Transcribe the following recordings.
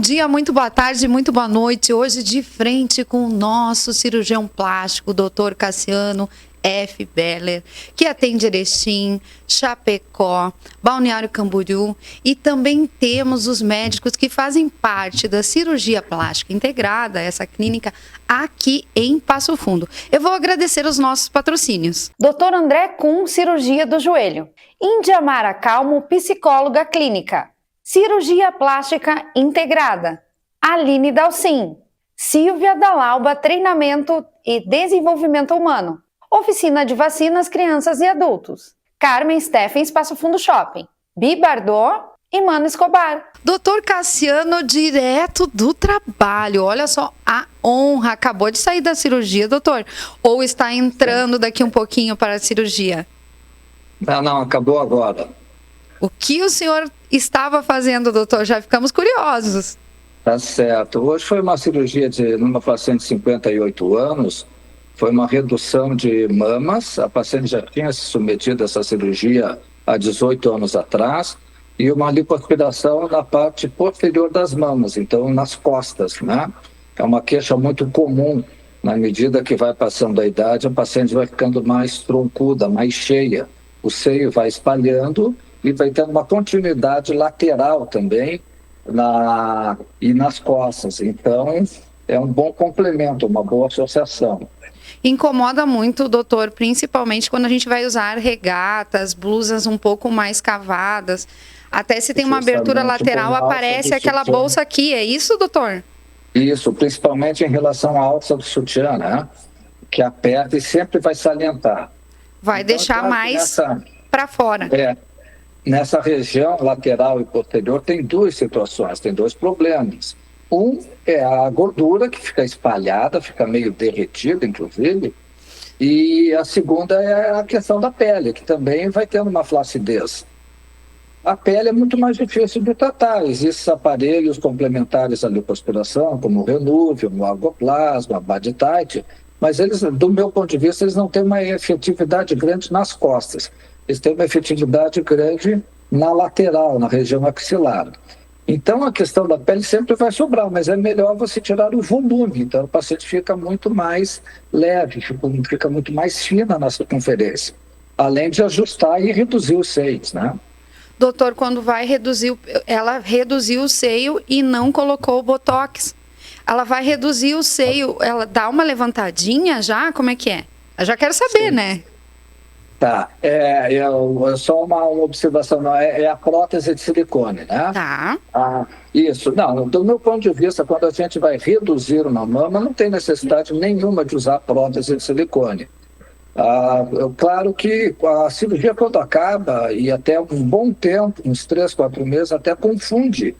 dia, muito boa tarde, muito boa noite. Hoje de frente com o nosso cirurgião plástico, Dr. Cassiano F. Beller, que atende Erechim, Chapecó, Balneário Camboriú, e também temos os médicos que fazem parte da cirurgia plástica integrada, essa clínica aqui em Passo Fundo. Eu vou agradecer os nossos patrocínios. Dr. André Kuhn, cirurgia do joelho. Índia Mara Calmo, psicóloga clínica. Cirurgia plástica integrada. Aline Dalcin. Silvia Dalauba, treinamento e desenvolvimento humano. Oficina de vacinas, crianças e adultos. Carmen Steffens, Passo Fundo Shopping. Bi Bardot e Mano Escobar. Doutor Cassiano, direto do trabalho. Olha só a honra. Acabou de sair da cirurgia, doutor? Ou está entrando daqui um pouquinho para a cirurgia? Não, acabou agora. O que o senhor estava fazendo, doutor? Já ficamos curiosos. Tá certo. Hoje foi uma cirurgia numa paciente de 58 anos. Foi uma redução de mamas. A paciente já tinha se submetido a essa cirurgia há 18 anos atrás. E uma lipoaspiração na parte posterior das mamas, então nas costas, né? É uma queixa muito comum. Na medida que vai passando a idade, a paciente vai ficando mais troncuda, mais cheia. O seio vai espalhando e vai tendo uma continuidade lateral também e nas costas. Então, é um bom complemento, uma boa associação. Incomoda muito, doutor, principalmente quando a gente vai usar regatas, blusas um pouco mais cavadas. Até se tem uma abertura lateral, aparece aquela bolsa aqui. É isso, doutor? Isso, principalmente em relação à alça do sutiã, né? Que aperta e sempre vai salientar. Vai então, deixar mais para fora. Nessa região lateral e posterior tem duas situações, tem dois problemas. Um é a gordura que fica espalhada, fica meio derretida, inclusive. E a segunda é a questão da pele, que também vai tendo uma flacidez. A pele é muito mais difícil de tratar. Existem aparelhos complementares à lipoaspiração, como o Renuvium, o Ergoplasma, a Baditite, mas eles, do meu ponto de vista, eles não têm uma efetividade grande nas costas. Eles têm uma efetividade grande na lateral, na região axilar. Então, a questão da pele sempre vai sobrar, mas é melhor você tirar o volume. Então, o paciente fica muito mais leve, fica muito mais fina na circunferência. Além de ajustar e reduzir os seios, né? Doutor, quando vai reduzir, ela reduziu o seio e não colocou o botox. Ela vai reduzir o seio, ela dá uma levantadinha já? Como é que é? Eu já quero saber, né? Tá, só uma observação, não, é a prótese de silicone, né? Tá. Isso, não, do meu ponto de vista, quando a gente vai reduzir uma mama, não tem necessidade nenhuma de usar prótese de silicone. Claro que a cirurgia quando acaba, e até um bom tempo, uns 3, 4 meses, até confunde.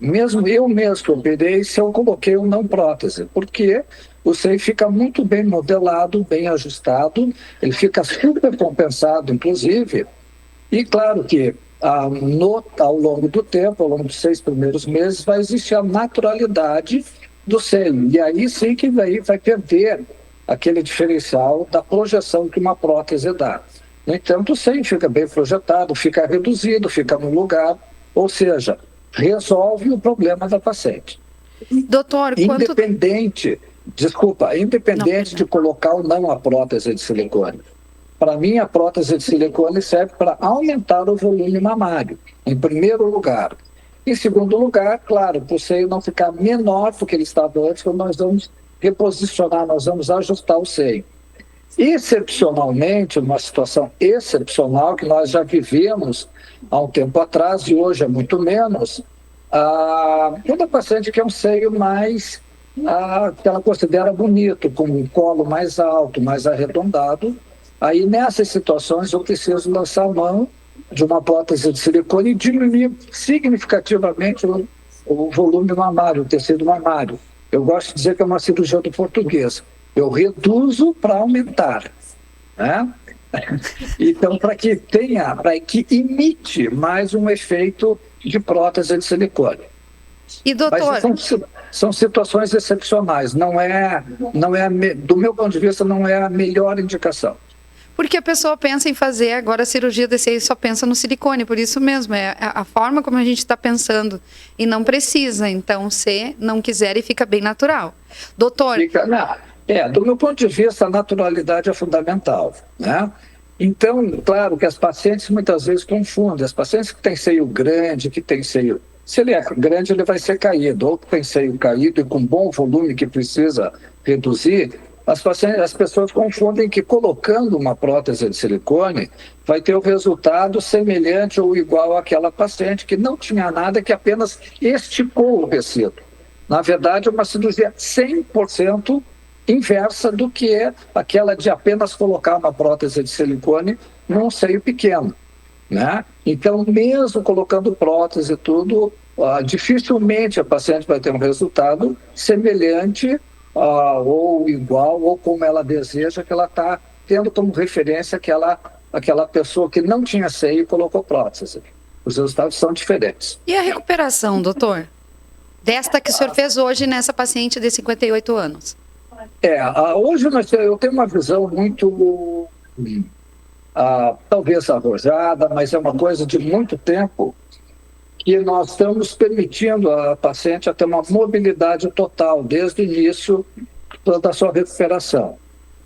Mesmo que operei, se eu coloquei ou não prótese, porque o seio fica muito bem modelado, bem ajustado, ele fica super compensado, inclusive. E claro que ao longo do tempo, ao longo dos 6 primeiros meses, vai existir a naturalidade do seio. E aí sim que vai perder aquele diferencial da projeção que uma prótese dá. No entanto, o seio fica bem projetado, fica reduzido, fica no lugar, ou seja, resolve o problema da paciente. Doutor, independente de colocar ou não a prótese de silicone. Para mim, a prótese de silicone serve para aumentar o volume mamário, em primeiro lugar. Em segundo lugar, claro, para o seio não ficar menor do que ele estava antes, quando nós vamos reposicionar, nós vamos ajustar o seio. Excepcionalmente, uma situação excepcional que nós já vivemos há um tempo atrás e hoje é muito menos, toda paciente quer um seio mais, que ela considera bonito, com um colo mais alto, mais arredondado. Aí nessas situações eu preciso lançar a mão de uma prótese de silicone e diminuir significativamente o volume mamário, o tecido mamário. Eu gosto de dizer que é uma cirurgia do português. Eu reduzo para aumentar, né? Então, para que imite mais um efeito de prótese de silicone. E doutor? Mas são situações excepcionais, do meu ponto de vista, não é a melhor indicação. Porque a pessoa pensa em fazer agora a cirurgia desse aí, só pensa no silicone, por isso mesmo, é a forma como a gente está pensando. E não precisa, então, se não quiser, e fica bem natural. Doutor... Do meu ponto de vista, a naturalidade é fundamental, né? Então, claro que as pacientes muitas vezes confundem. As pacientes que têm seio grande, que têm seio... Se ele é grande, ele vai ser caído. Ou que tem seio caído e com bom volume que precisa reduzir, as pessoas confundem que colocando uma prótese de silicone vai ter o resultado semelhante ou igual àquela paciente que não tinha nada, que apenas esticou o tecido. Na verdade, é uma cirurgia 100% inversa do que é aquela de apenas colocar uma prótese de silicone num seio pequeno, né? Então, mesmo colocando prótese e tudo, dificilmente a paciente vai ter um resultado semelhante ou igual, ou como ela deseja, que ela está tendo como referência aquela pessoa que não tinha seio e colocou prótese. Os resultados são diferentes. E a recuperação, doutor? Desta que o senhor fez hoje nessa paciente de 58 anos? Hoje eu tenho uma visão muito, talvez arrojada, mas é uma coisa de muito tempo, que nós estamos permitindo a paciente a ter uma mobilidade total desde o início da sua recuperação.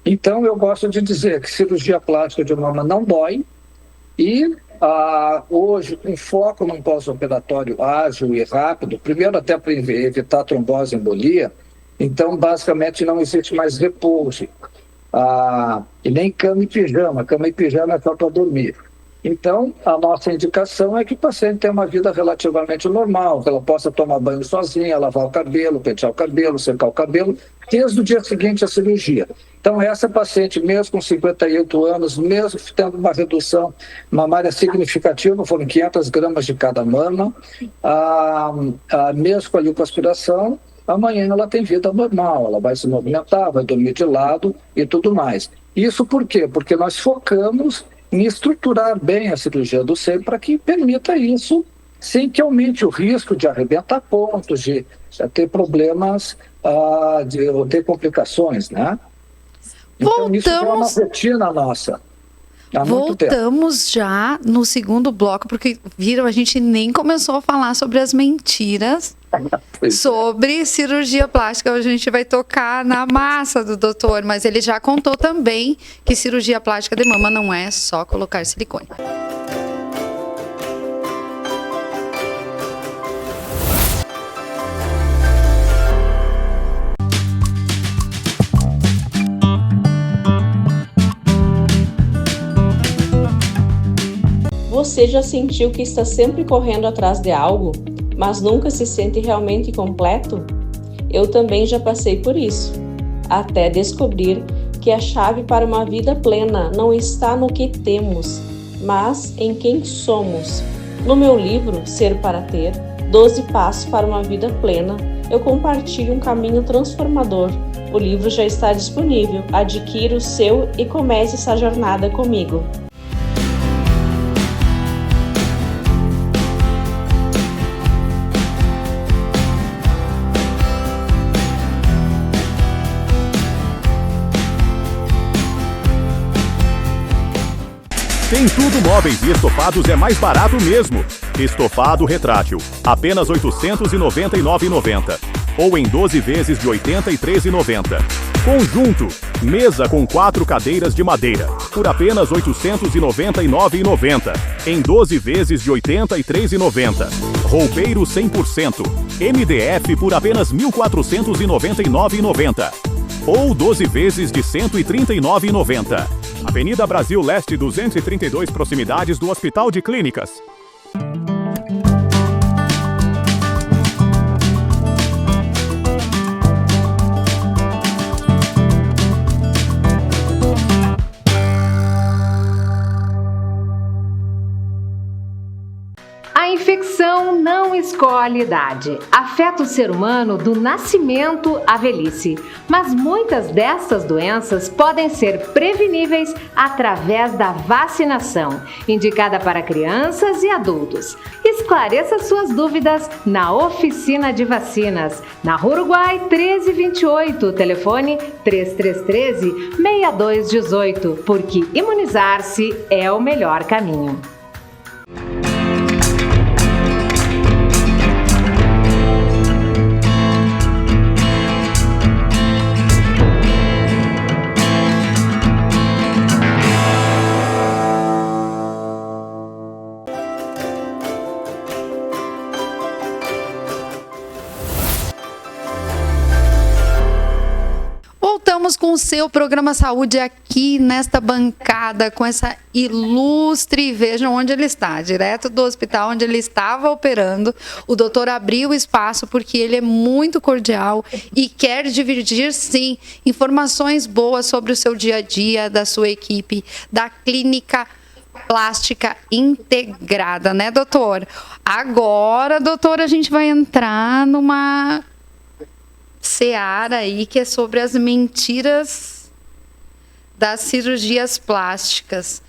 Então, eu gosto de dizer que cirurgia plástica de mama não dói e hoje, com foco num pós-operatório ágil e rápido, primeiro até para evitar trombose e embolia, então, basicamente, não existe mais repouso. E nem cama e pijama. Cama e pijama é só para dormir. Então, a nossa indicação é que o paciente tenha uma vida relativamente normal, que ela possa tomar banho sozinha, lavar o cabelo, pentear o cabelo, secar o cabelo, desde o dia seguinte à cirurgia. Então, essa paciente, mesmo com 58 anos, mesmo tendo uma redução mamária significativa, foram 500 gramas de cada mama, mesmo com a lipoaspiração, amanhã ela tem vida normal, ela vai se movimentar, vai dormir de lado e tudo mais. Isso por quê? Porque nós focamos em estruturar bem a cirurgia do seio para que permita isso, sem que aumente o risco de arrebentar pontos, de ter problemas, ou ter complicações, né? Então, isso é uma rotina nossa. Voltamos já no segundo bloco, porque viram, a gente nem começou a falar sobre as mentiras sobre cirurgia plástica. Hoje a gente vai tocar na massa do doutor, mas ele já contou também que cirurgia plástica de mama não é só colocar silicone. Você já sentiu que está sempre correndo atrás de algo, mas nunca se sente realmente completo? Eu também já passei por isso, até descobrir que a chave para uma vida plena não está no que temos, mas em quem somos. No meu livro, Ser para Ter, 12 Passos para uma Vida Plena, eu compartilho um caminho transformador. O livro já está disponível, adquira o seu e comece essa jornada comigo. Tem Tudo Móveis e Estofados é mais barato mesmo. Estofado retrátil, apenas R$ 899,90. Ou em 12 vezes de R$ 83,90. Conjunto, mesa com 4 cadeiras de madeira, por apenas R$ 899,90. Em 12 vezes de R$ 83,90. Roupeiro 100%, MDF por apenas R$ 1.499,90. Ou 12 vezes de R$ 139,90. Avenida Brasil Leste 232, proximidades do Hospital de Clínicas. A infecção Depressão não escolhe idade. Afeta o ser humano do nascimento à velhice. Mas muitas dessas doenças podem ser preveníveis através da vacinação, indicada para crianças e adultos. Esclareça suas dúvidas na Oficina de Vacinas, na Rua Uruguai 1328, telefone 3313-6218, porque imunizar-se é o melhor caminho. Voltamos com o seu programa Saúde aqui nesta bancada, com essa ilustre, vejam onde ele está, direto do hospital onde ele estava operando. O doutor abriu o espaço porque ele é muito cordial e quer dividir, sim, informações boas sobre o seu dia a dia, da sua equipe, da clínica plástica integrada, né, doutor? Agora, doutor, a gente vai entrar numa seara aí que é sobre as mentiras das cirurgias plásticas.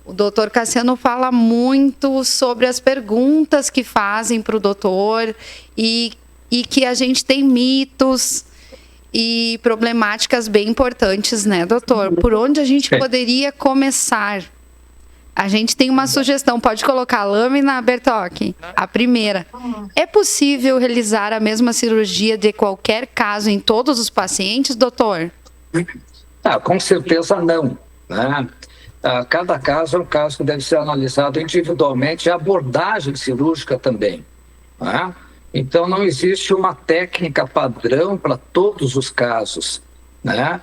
O doutor Cassiano fala muito sobre as perguntas que fazem para o doutor e que a gente tem mitos e problemáticas bem importantes, né, doutor? Por onde a gente poderia começar? A gente tem uma sugestão, pode colocar a lâmina, Bertocchi, a primeira. É possível realizar a mesma cirurgia de qualquer caso em todos os pacientes, doutor? Com certeza não, né? Cada caso é um caso que deve ser analisado individualmente, e a abordagem cirúrgica também, né? Então não existe uma técnica padrão para todos os casos, né?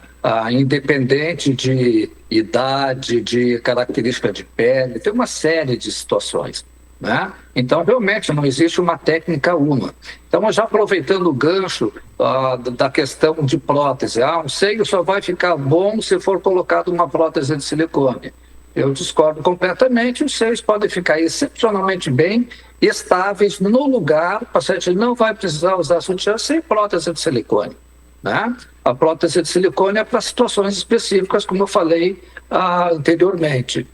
Independente de idade, de característica de pele, tem uma série de situações, né? Então, realmente, não existe uma técnica uma. Então, já aproveitando o gancho da questão de prótese, um seio só vai ficar bom se for colocado uma prótese de silicone. Eu discordo completamente, os seios podem ficar excepcionalmente bem, estáveis no lugar, o paciente não vai precisar usar sutiã sem prótese de silicone, né? A prótese de silicone é para situações específicas, como eu falei anteriormente.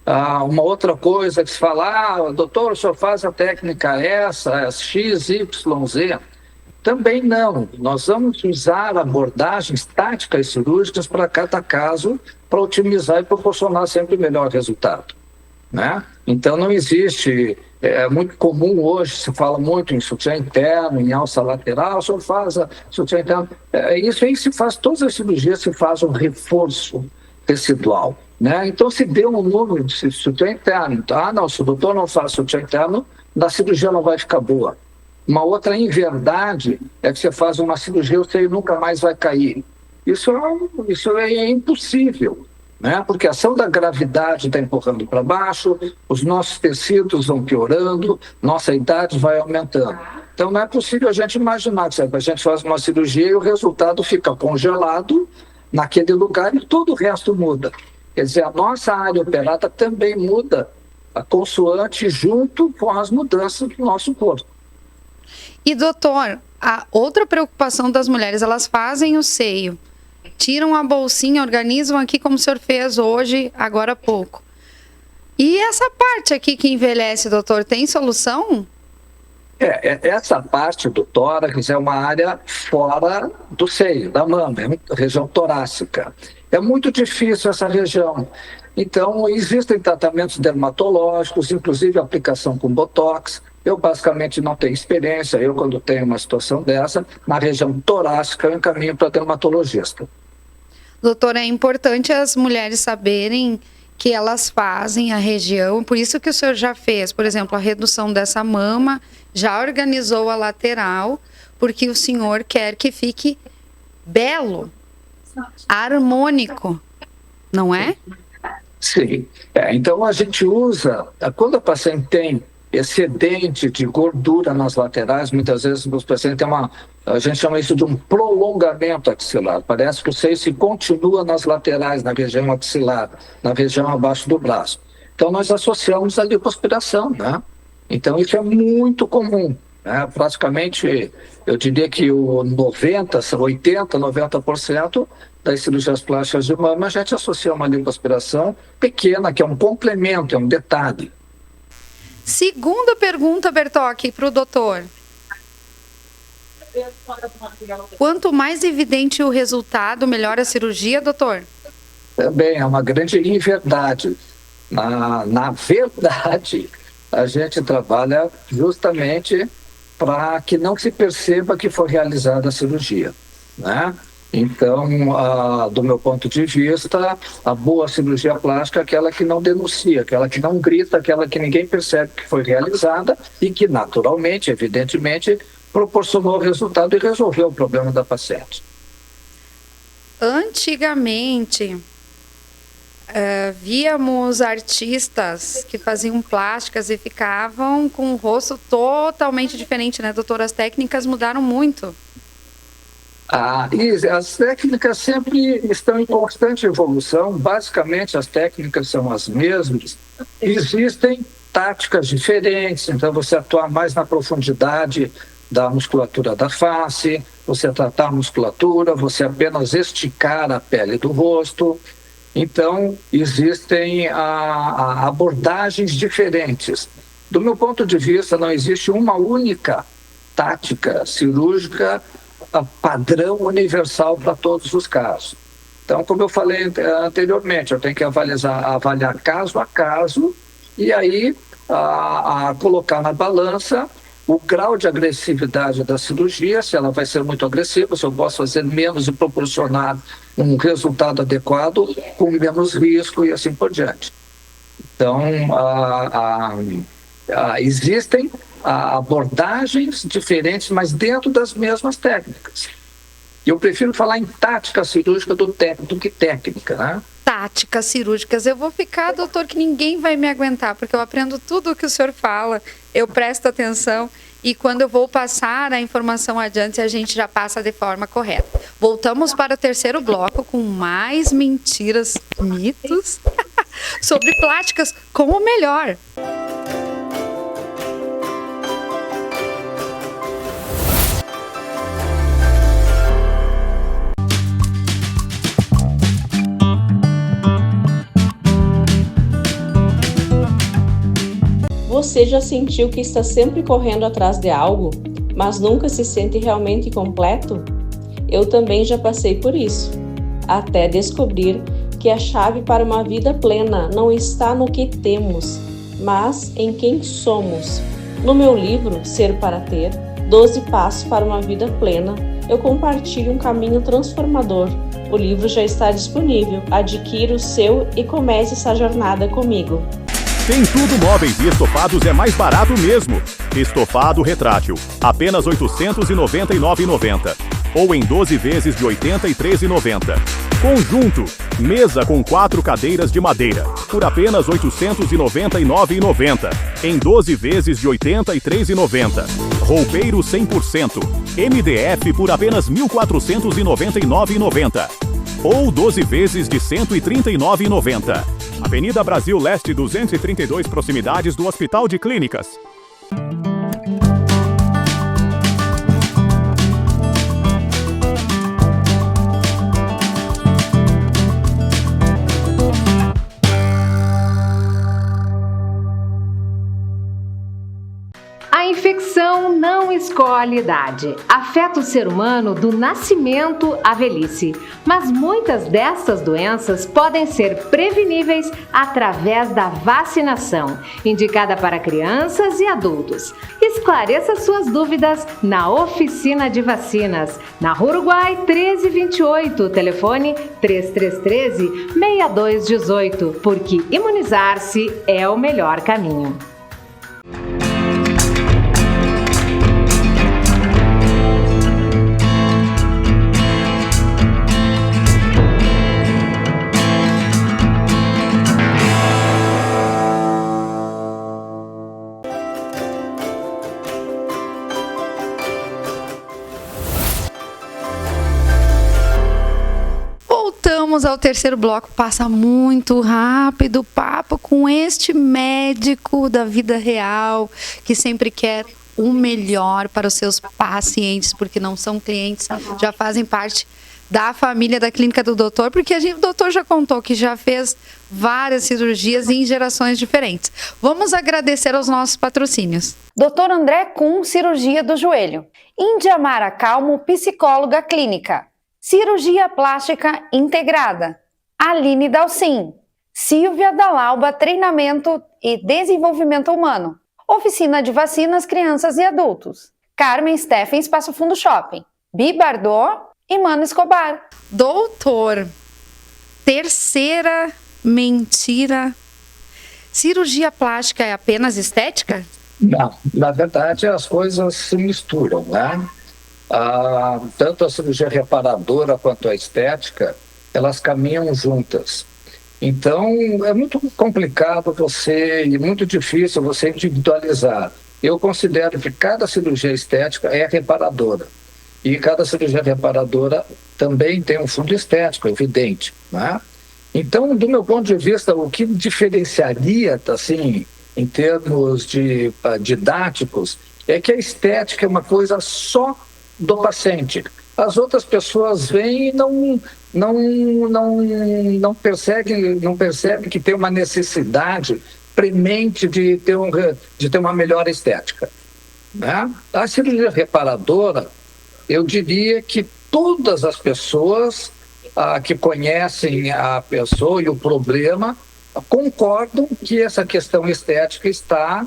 Uma outra coisa que se fala, doutor, o senhor faz a técnica essa, X, Y, Z. Também não. Nós vamos usar abordagens táticas cirúrgicas para cada caso, para otimizar e proporcionar sempre o melhor resultado, né? Então não existe, é muito comum hoje, se fala muito em sutiã interno, em alça lateral, o senhor faz a sutiã interno. Isso aí se faz, todas as cirurgias se faz um reforço tecidual, né? Então se deu um número de sutiã interno, não, se o doutor não faz sutiã interno, a cirurgia não vai ficar boa. Uma outra inverdade é que você faz uma cirurgia e o seio nunca mais vai cair. Isso é impossível, né? Porque a ação da gravidade está empurrando para baixo, os nossos tecidos vão piorando, nossa idade vai aumentando. Então não é possível a gente imaginar que a gente faz uma cirurgia e o resultado fica congelado naquele lugar e todo o resto muda. Quer dizer, a nossa área operada também muda, a consoante junto com as mudanças do nosso corpo. E doutor, a outra preocupação das mulheres, elas fazem o seio, tiram a bolsinha, organizam aqui como o senhor fez hoje, agora há pouco. E essa parte aqui que envelhece, doutor, tem solução? Essa parte do tórax é uma área fora do seio, da mama, é uma região torácica. É muito difícil essa região. Então, existem tratamentos dermatológicos, inclusive aplicação com botox. Eu basicamente não tenho experiência, quando tenho uma situação dessa, na região torácica, eu encaminho para dermatologista. Doutor, é importante as mulheres saberem que elas fazem a região, por isso que o senhor já fez, por exemplo, a redução dessa mama, já organizou a lateral, porque o senhor quer que fique belo, harmônico, não é? Sim. Então a gente usa, quando a paciente tem excedente de gordura nas laterais, muitas vezes os pacientes têm a gente chama isso de um prolongamento axilar. Parece que o seio se continua nas laterais, na região axilar, na região abaixo do braço. Então nós associamos a lipoaspiração, né? Então, isso é muito comum, né? Praticamente, eu diria que o 90% das cirurgias plásticas de mama a gente associa a uma lipoaspiração pequena, que é um complemento, é um detalhe. Segunda pergunta, Bertocchi, para o doutor. Quanto mais evidente o resultado, melhor a cirurgia, doutor? Também é uma grande inverdade. Na verdade, a gente trabalha justamente para que não se perceba que foi realizada a cirurgia, né? Então, do meu ponto de vista, a boa cirurgia plástica é aquela que não denuncia, aquela que não grita, aquela que ninguém percebe que foi realizada e que, naturalmente, evidentemente, proporcionou o resultado e resolveu o problema da paciente. Antigamente, víamos artistas que faziam plásticas e ficavam com o rosto totalmente diferente, né, doutor? As técnicas mudaram muito. E as técnicas sempre estão em constante evolução, basicamente as técnicas são as mesmas. Existem táticas diferentes, então você atuar mais na profundidade da musculatura da face, você tratar a musculatura, você apenas esticar a pele do rosto. Então, existem abordagens diferentes. Do meu ponto de vista, não existe uma única tática cirúrgica padrão universal para todos os casos. Então, como eu falei anteriormente, eu tenho que avaliar caso a caso e aí colocar na balança o grau de agressividade da cirurgia, se ela vai ser muito agressiva, se eu posso fazer menos e proporcionar um resultado adequado com menos risco e assim por diante. Então, existem abordagens diferentes, mas dentro das mesmas técnicas. Eu prefiro falar em tática cirúrgica do que técnica, né? Táticas cirúrgicas. Eu vou ficar, doutor, que ninguém vai me aguentar, porque eu aprendo tudo o que o senhor fala, eu presto atenção e quando eu vou passar a informação adiante, a gente já passa de forma correta. Voltamos para o terceiro bloco com mais mentiras, mitos sobre plásticas como o melhor. Você já sentiu que está sempre correndo atrás de algo, mas nunca se sente realmente completo? Eu também já passei por isso, até descobrir que a chave para uma vida plena não está no que temos, mas em quem somos. No meu livro, Ser para Ter, 12 Passos para uma Vida Plena, eu compartilho um caminho transformador. O livro já está disponível, adquira o seu e comece essa jornada comigo. Tem Tudo Móveis e Estofados é mais barato mesmo. Estofado retrátil, apenas R$ 899,90. Ou em 12 vezes de R$ 83,90. Conjunto, mesa com 4 cadeiras de madeira, por apenas R$ 899,90. Em 12 vezes de R$ 83,90. Roupeiro 100%, MDF por apenas R$ 1.499,90. Ou 12 vezes de R$ 139,90. Avenida Brasil Leste 232, proximidades do Hospital de Clínicas. A infecção não escolhe idade. Afeta o ser humano do nascimento à velhice. Mas muitas dessas doenças podem ser preveníveis através da vacinação, indicada para crianças e adultos. Esclareça suas dúvidas na Oficina de Vacinas, na Rua Uruguai 1328, telefone 3313-6218, porque imunizar-se é o melhor caminho. Vamos ao terceiro bloco. Passa muito rápido o papo com este médico da vida real que sempre quer o melhor para os seus pacientes, porque não são clientes, já fazem parte da família da clínica do doutor, porque o doutor já contou que já fez várias cirurgias em gerações diferentes. Vamos agradecer aos nossos patrocínios. Dr. André Kuhn, cirurgia do joelho. Índia Mara Calmo, psicóloga clínica. Cirurgia plástica integrada. Aline Dalcin. Silvia Dalauba, treinamento e desenvolvimento humano. Oficina de vacinas, crianças e adultos. Carmen Steffens, Passo Fundo Shopping. Bi Bardot e Mano Escobar. Doutor, terceira mentira. Cirurgia plástica é apenas estética? Não, na verdade as coisas se misturam, né? Tanto a cirurgia reparadora quanto a estética, elas caminham juntas. Então, é muito complicado e muito difícil você individualizar. Eu considero que cada cirurgia estética é reparadora. E cada cirurgia reparadora também tem um fundo estético, evidente, né? Então, do meu ponto de vista, o que diferenciaria, assim, em termos didáticos, é que a estética é uma coisa só do paciente. As outras pessoas vêm e não percebem que tem uma necessidade premente de ter uma melhor estética, né? A cirurgia reparadora, eu diria que todas as pessoas que conhecem a pessoa e o problema concordam que essa questão estética está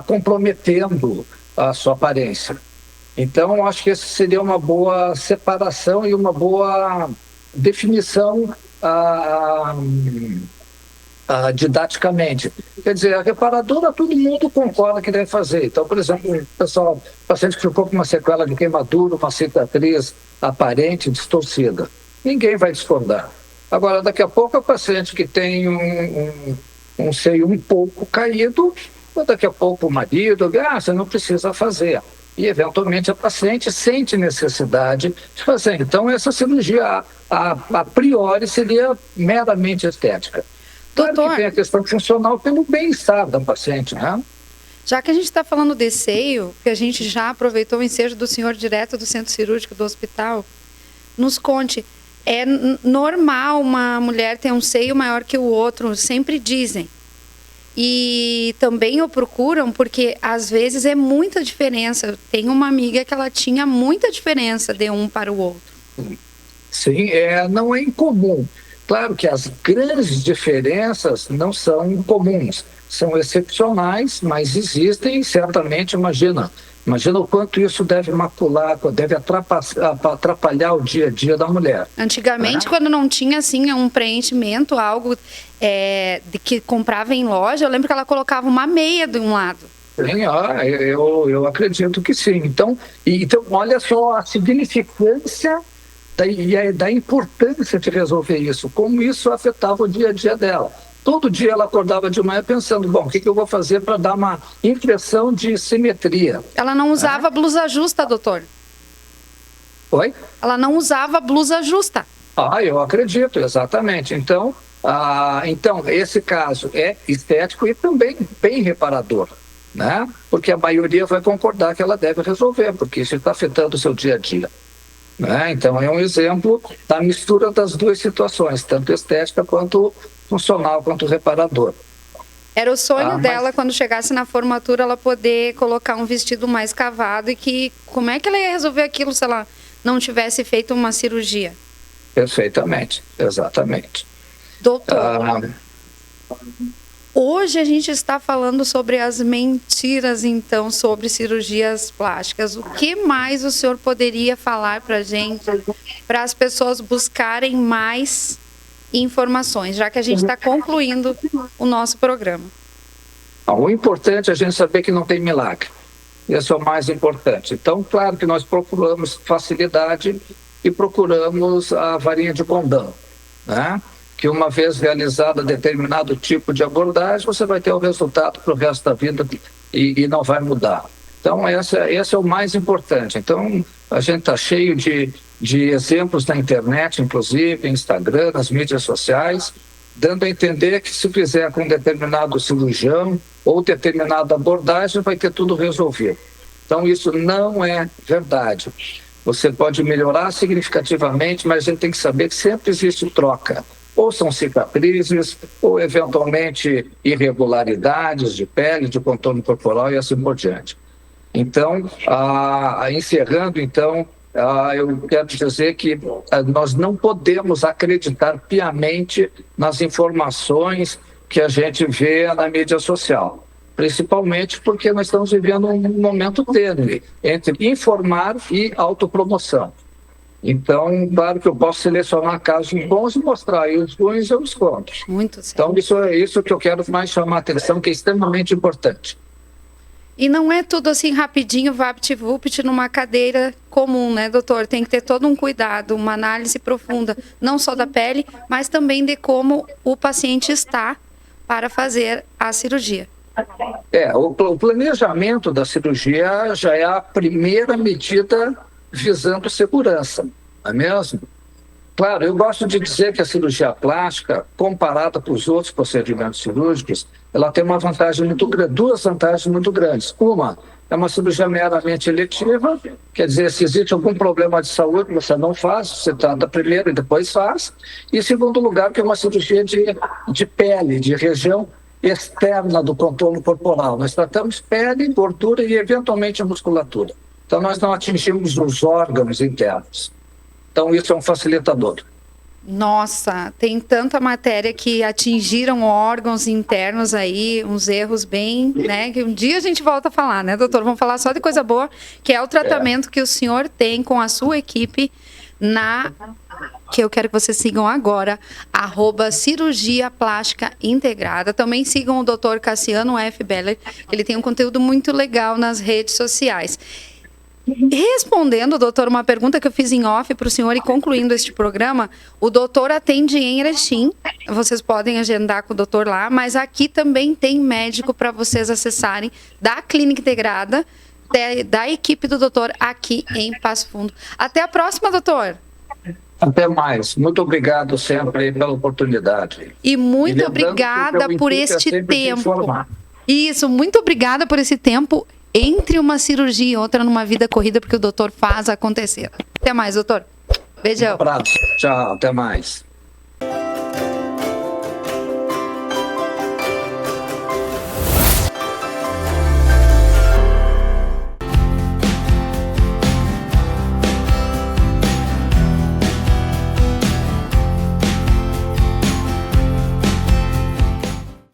comprometendo a sua aparência. Então, acho que essa seria uma boa separação e uma boa definição didaticamente. Quer dizer, a reparadora todo mundo concorda que deve fazer. Então, por exemplo, o paciente que ficou com uma sequela de queimadura, uma cicatriz aparente, distorcida, ninguém vai discordar. Agora, daqui a pouco, o paciente que tem um seio um pouco caído, daqui a pouco o marido, você não precisa fazer. E, eventualmente, a paciente sente necessidade de fazer. Então, essa cirurgia, a priori, seria meramente estética. Claro que tem a questão funcional pelo bem-estar da paciente, né? Já que a gente está falando de seio, que a gente já aproveitou o ensejo do senhor direto do centro cirúrgico do hospital, nos conte, é normal uma mulher ter um seio maior que o outro, sempre dizem. E também o procuram porque, às vezes, é muita diferença. Eu tenho uma amiga que ela tinha muita diferença de um para o outro. Sim, não é incomum. Claro que as grandes diferenças não são incomuns, são excepcionais, mas existem, certamente, imagina o quanto isso deve macular, deve atrapalhar o dia a dia da mulher. Antigamente, quando não tinha assim um preenchimento, algo de que comprava em loja, eu lembro que ela colocava uma meia de um lado. Sim, eu acredito que sim. Então, olha só a significância da importância de resolver isso, como isso afetava o dia a dia dela. Todo dia ela acordava de manhã pensando, o que eu vou fazer para dar uma impressão de simetria? Ela não usava blusa justa, doutor? Oi? Ela não usava blusa justa. Eu acredito, exatamente. Então, esse caso é estético e também bem reparador, né? Porque a maioria vai concordar que ela deve resolver, porque isso está afetando o seu dia a dia. Né? Então, é um exemplo da mistura das duas situações, tanto estética quanto funcional, quanto reparador. Era o sonho dela, quando chegasse na formatura, ela poder colocar um vestido mais cavado e como é que ela ia resolver aquilo se ela não tivesse feito uma cirurgia? Perfeitamente, exatamente. Doutor, hoje a gente está falando sobre as mentiras, então, sobre cirurgias plásticas. O que mais o senhor poderia falar para a gente, para as pessoas buscarem mais informações, já que a gente está concluindo o nosso programa? O importante é a gente saber que não tem milagre. Esse é o mais importante. Então, claro que nós procuramos facilidade e procuramos a varinha de condão, né? Que uma vez realizada determinado tipo de abordagem, você vai ter o resultado para o resto da vida e não vai mudar. Então, esse é o mais importante. Então, a gente está cheio de de exemplos na internet, inclusive, Instagram, nas mídias sociais, dando a entender que se fizer com um determinado cirurgião ou determinada abordagem, vai ter tudo resolvido. Então, isso não é verdade. Você pode melhorar significativamente, mas a gente tem que saber que sempre existe troca. Ou são cicatrizes, ou eventualmente irregularidades de pele, de contorno corporal e assim por diante. Então, encerrando, então, eu quero dizer que nós não podemos acreditar piamente nas informações que a gente vê na mídia social, principalmente porque nós estamos vivendo um momento tênue entre informar e autopromoção. Então, claro que eu posso selecionar casos bons e mostrar aí os ruins e os contras. Muito certo. Então, isso é isso que eu quero mais chamar a atenção, que é extremamente importante. E não é tudo assim rapidinho, vapt-vupt, numa cadeira comum, né, doutor? Tem que ter todo um cuidado, uma análise profunda, não só da pele, mas também de como o paciente está para fazer a cirurgia. O planejamento da cirurgia já é a primeira medida visando segurança, não é mesmo? Claro, eu gosto de dizer que a cirurgia plástica, comparada com os outros procedimentos cirúrgicos, ela tem uma vantagem muito grande, duas vantagens muito grandes. Uma, é uma cirurgia meramente eletiva, quer dizer, se existe algum problema de saúde, você não faz, você trata primeiro e depois faz. E, em segundo lugar, que é uma cirurgia de pele, de região externa do contorno corporal. Nós tratamos pele, gordura e, eventualmente, a musculatura. Então, nós não atingimos os órgãos internos. Então, isso é um facilitador. Nossa, tem tanta matéria que atingiram órgãos internos aí, uns erros bem, né? Que um dia a gente volta a falar, né, doutor? Vamos falar só de coisa boa, que é o tratamento que o senhor tem com a sua equipe que eu quero que vocês sigam agora, @cirurgia plástica integrada. Também sigam o doutor Cassiano F. Beller, ele tem um conteúdo muito legal nas redes sociais. Respondendo, doutor, uma pergunta que eu fiz em off para o senhor e concluindo este programa, o doutor atende em Erechim, vocês podem agendar com o doutor lá, mas aqui também tem médico para vocês acessarem da Clínica Integrada, da equipe do doutor aqui em Passo Fundo. Até a próxima, doutor. Até mais. Muito obrigado sempre pela oportunidade. E muito obrigada por este tempo. Isso, muito obrigada por esse tempo entre uma cirurgia e outra numa vida corrida, porque o doutor faz acontecer. Até mais, doutor. Beijão. Um abraço. Tchau, até mais.